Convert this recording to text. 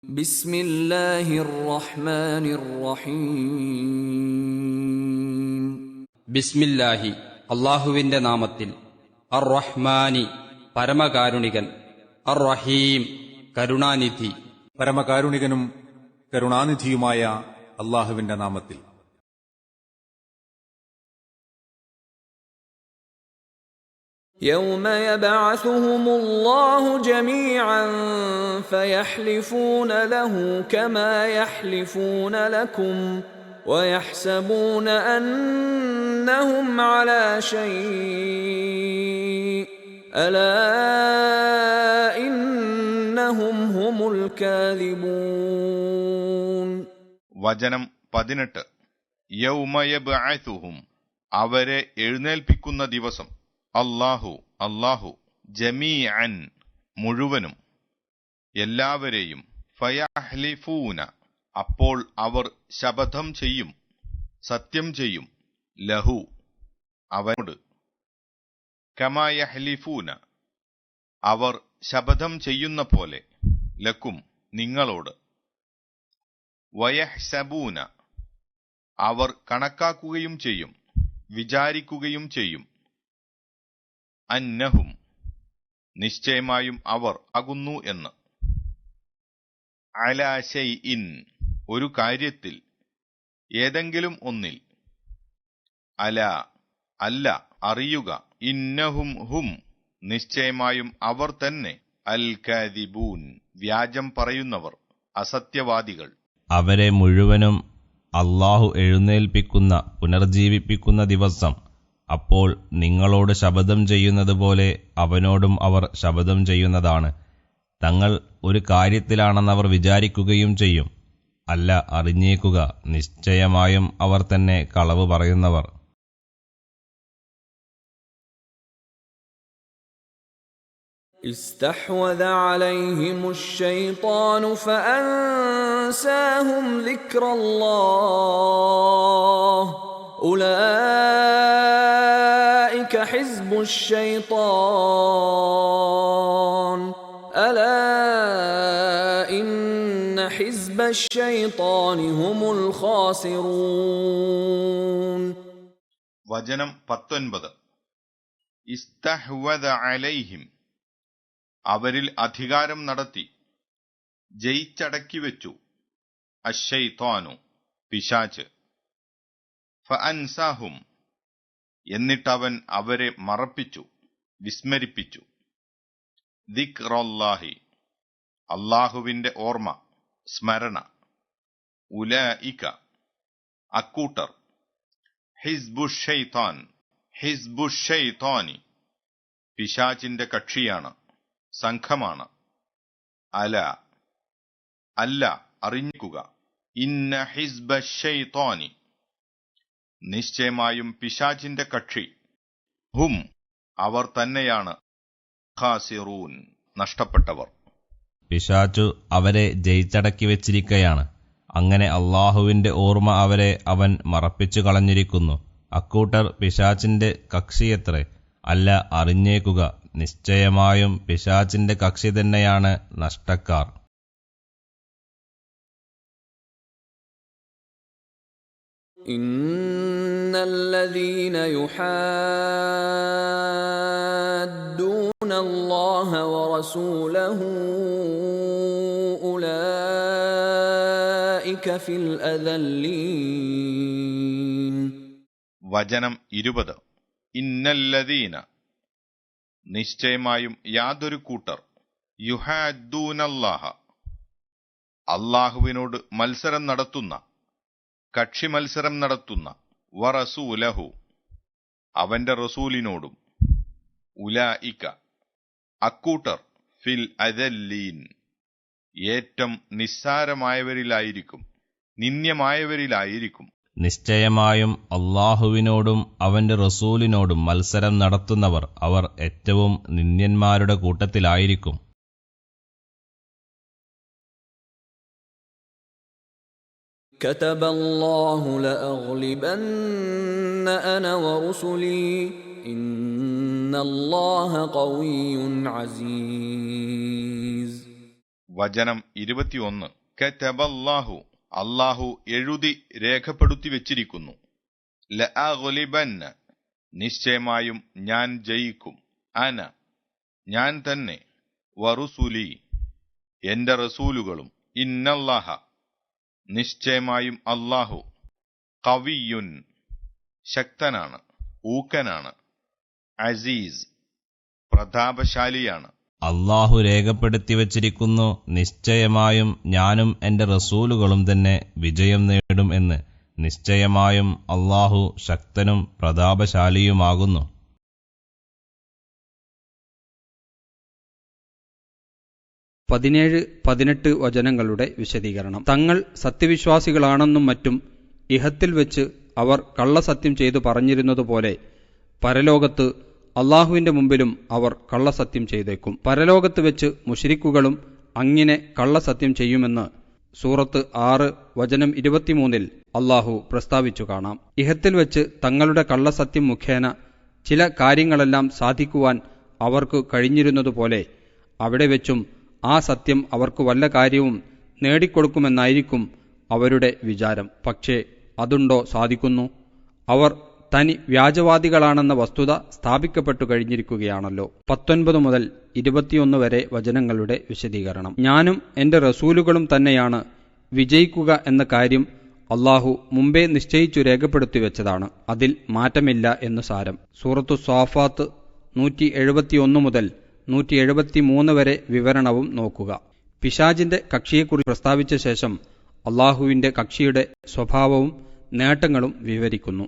بسم الله الرحمن الرحيم ബിസ്മില്ലാഹി അള്ളാഹുവിന്റെ നാമത്തിൽ. അർ റഹ്മാനി പരമകാരുണികൻ, അർ റഹീം കരുണാനിധി. പരമകാരുണികനും കരുണാനിധിയുമായ അള്ളാഹുവിന്റെ നാമത്തിൽ. يوم يبعثهم الله جميعا فيحلفون له كما يحلفون لكم ويحسبون أنهم على شيء ألا إنهم هم الكاذبون. വചനം 18. യൗമ യബ്അസുഹും, അവരെ എഴുന്നേൽപ്പിക്കുന്ന ദിവസം. അല്ലാഹു ജമീഅൻ മുഴുവനും, എല്ലാവരെയും. ഫയഹ്ലിഫൂന, അപ്പോൾ അവർ ശപഥം ചെയ്യും, സത്യം ചെയ്യും. ലഹു, അവനോട്. കമാ യഹ്ലിഫൂന, അവർ ശപഥം ചെയ്യുന്ന പോലെ. ലക്കും, നിങ്ങളോട്. വയഹ്സബൂന, അവർ കണക്കാക്കുകയും ചെയ്യും, വിചാരിക്കുകയും ചെയ്യും. അന്നഹും, നിശ്ചയമായും അവർ ആകുന്നു എന്ന്. അലാ ശൈഇൻ, ഒരു കാര്യത്തിൽ, ഏതെങ്കിലും ഒന്നിൽ. അല, അല്ല, അറിയുക. ഇന്നഹും ഹും, നിശ്ചയമായും അവർ തന്നെ. അൽ കാദിബൂൻ, വ്യാജം പറയുന്നവർ, അസത്യവാദികൾ. അവരെ മുഴുവനും അല്ലാഹു എഴുന്നേൽപ്പിക്കുന്ന, പുനർജീവിപ്പിക്കുന്ന ദിവസം. അപ്പോൾ നിങ്ങളോട് ശപഥം ചെയ്യുന്നത് പോലെ അവനോടും അവർ ശപഥം ചെയ്യുന്നതാണ്. തങ്ങൾ ഒരു കാര്യത്തിലാണെന്നവർ വിചാരിക്കുകയും ചെയ്യും. അല്ല, അറിഞ്ഞേക്കുക, നിശ്ചയമായും അവർ തന്നെ കളവ് പറയുന്നവർ. استحوذ عليهم الشيطان فأنساهم ذكر الله أولئك حزب الشيطان ألا إن حزب الشيطان هم الخاسرون. വചനം 19. ഇസ്തഹ്വദ അലൈഹിം, അവരിൽ അധികാരം നടത്തി, ജയിച്ചടക്കി വെച്ചു. അശ്ശൈത്വാനു, പിശാച്. ഫഅൻസാഹും, എന്നിട്ടവൻ അവരെ മറപ്പിച്ചു, വിസ്മരിപ്പിച്ചു. ദിക്റല്ലാഹി, അല്ലാഹുവിന്റെ ഓർമ്മ, സ്മരണ. ഉലൈക, അക്കൂട്ടർ. ഹിസ്ബുശ്ശൈത്താൻ, ഹിസ്ബുശ്ശൈത്താനി, പിശാചിന്റെ കക്ഷിയാണ്, സംഘമാണ്. അല, അല്ല, അറിഞ്ഞിക്കുക. ഇന്ന ഹിസ്ബശ്ശൈത്താനി, നിശ്ചയമായും പിശാചിന്റെ കക്ഷി. ഹും, അവർ തന്നെയാണ്. ഖാസിറൂൻ, നഷ്ടപ്പെട്ടവർ. പിശാചു അവരെ ജയിച്ചടക്കി വെച്ചിരിക്കയാണ്. അങ്ങനെ അല്ലാഹുവിന്റെ ഓർമ്മ അവരെ അവൻ മറപ്പിച്ചു കളഞ്ഞിരിക്കുന്നു. അക്കൂട്ടർ പിശാചിന്റെ കക്ഷിയത്രേ. അല്ല, അറിഞ്ഞേക്കുക, നിശ്ചയമായും പിശാചിന്റെ കക്ഷി തന്നെയാണ് നഷ്ടക്കാർ. ഇന്നല്ലദീന യുഹാദ്ദൂന അല്ലാഹ വറസൂലഹു ഉലൈക ഫിൽ അദല്ലീൻ. വചനം 20. ഇന്നല്ലദീന, നിശ്ചയമായും യാതൊരു കൂട്ടർ. യുഹാദ്ദൂനല്ലാഹ, അല്ലാഹുവിനോട് മത്സരം നടത്തുന്ന, കക്ഷി മത്സരം നടത്തുന്ന. വറസൂലഹു, അവന്റെ റസൂലിനോടും. ഉലൈക, അക്കൂട്ടർ. ഫിൽ അദല്ലീൻ, ഏറ്റം നിസ്സാരമായവരിലായിരിക്കും, നിന്ദ്യമായവരിലായിരിക്കും. നിശ്ചയമായും അല്ലാഹുവിനോടും അവന്റെ റസൂലിനോടും മത്സരം നടത്തുന്നവർ, അവർ ഏറ്റവും നിന്ദ്യന്മാരുടെ കൂട്ടത്തിലായിരിക്കും. كتب الله لأغلبن أنا ورسلي إن الله قوي عزيز. വചനം 21. കതബല്ലാഹു, അല്ലാഹു എഴുതി രേഖപ്പെടുത്തി വെച്ചിരിക്കുന്നു. ലഅഗ്ലിബന്ന, നിശ്ചയമായും ഞാൻ ജയിക്കും. അന, ഞാൻ തന്നെ. വറുസുലി, എന്റെ റസൂലുകളും. ഇന്നല്ലാഹ, നിശ്ചയമായും അല്ലാഹു. ഖവിയ്യുൻ, ശക്തനാണ്, ഊക്കനാണ്. അസീസ്, പ്രതാപശാലിയാണ്. അള്ളാഹു രേഖപ്പെടുത്തി വച്ചിരിക്കുന്നു, നിശ്ചയമായും ഞാനും എന്റെ റസൂലുകളും തന്നെ വിജയം നേടും എന്ന്. നിശ്ചയമായും അള്ളാഹു ശക്തനും പ്രതാപശാലിയുമാകുന്നു. 17-18 വചനങ്ങളുടെ വിശദീകരണം. തങ്ങൾ സത്യവിശ്വാസികളാണെന്നും മറ്റും ഇഹത്തിൽ വെച്ച് അവർ കള്ളസത്യം ചെയ്തു പറഞ്ഞിരുന്നതുപോലെ പരലോകത്ത് അള്ളാഹുവിന്റെ മുമ്പിലും അവർ കള്ളസത്യം ചെയ്തേക്കും. പരലോകത്ത് വെച്ച് മുശ്രിക്കുകളും അങ്ങനെ കള്ളസത്യം ചെയ്യുമെന്ന് സൂറത്ത് 6 വചനം 23 അള്ളാഹു പ്രസ്താവിച്ചു കാണാം. ഇഹത്തിൽ വെച്ച് തങ്ങളുടെ കള്ളസത്യം മുഖേന ചില കാര്യങ്ങളെല്ലാം സാധിക്കുവാൻ അവർക്ക് കഴിഞ്ഞിരുന്നതുപോലെ അവിടെ വെച്ചും ആ സത്യം അവർക്ക് വല്ല കാര്യവും നേടിക്കൊടുക്കുമെന്നായിരിക്കും അവരുടെ വിചാരം. പക്ഷേ അതുണ്ടോ സാധിക്കുന്നു? അവർ തനി വ്യാജവാദികളാണെന്ന വസ്തുത സ്ഥാപിക്കപ്പെട്ടു കഴിഞ്ഞിരിക്കുകയാണല്ലോ. 19 മുതൽ 21 വരെ വചനങ്ങളുടെ വിശദീകരണം. ഞാനും എന്റെ റസൂലുകളും തന്നെയാണ് വിജയിക്കുക എന്ന കാര്യം അള്ളാഹു മുമ്പേ നിശ്ചയിച്ചു രേഖപ്പെടുത്തി വെച്ചതാണ്. അതിൽ മാറ്റമില്ല എന്ന് സാരം. സൂറത്തു സ്വാഫാത്ത് 171 മുതൽ 173 വരെ വിവരണവും നോക്കുക. പിശാചിന്റെ കക്ഷിയെക്കുറിച്ച് പ്രസ്താവിച്ച ശേഷം അള്ളാഹുവിന്റെ കക്ഷിയുടെ സ്വഭാവവും നേട്ടങ്ങളും വിവരിക്കുന്നു.